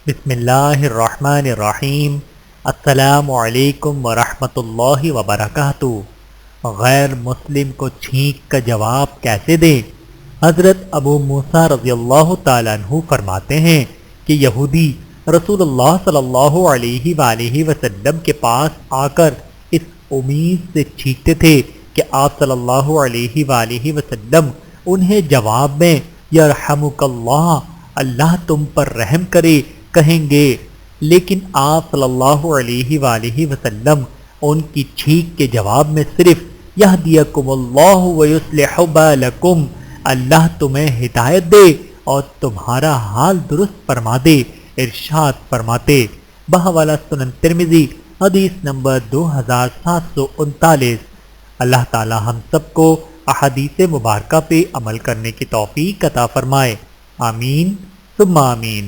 बिस्मिल्लाहिर्रहमानिर्रहीम। अस्सलामु अलैकुम वरहमतुल्लाहि वबरकातुहू। गैर मुस्लिम को छींक का जवाब कैसे दे? हज़रत अबू मूसा रज़ियल्लाहु ताला अन्हु फरमाते हैं कि यहूदी रसूलुल्लाह सल्लल्लाहु अलैहि वसल्लम के पास आकर इस उम्मीद से छींकते थे कि आप सल्लल्लाहु अलैहि वसल्लम उन्हें जवाब में यरहमुकल्लाह, अल्लाह तुम पर रहम करे, कहेंगे। लेकिन आप सल्लल्लाहु अलैहि वसल्लम उनकी छींक के जवाब में सिर्फ यहदियकुमुल्लाहु व युस्लिहु बालकुम, अल्लाह तुम्हें हिदायत दे और तुम्हारा हाल दुरुस्त फरमा दे, इरशाद फरमाते। बहवाला सुनन तिरमिज़ी हदीस नंबर 2739। अल्लाह ताला हम सबको अहादीस मुबारका पे अमल करने की तौफीक अता फरमाए। आमीन सुम्मा आमीन।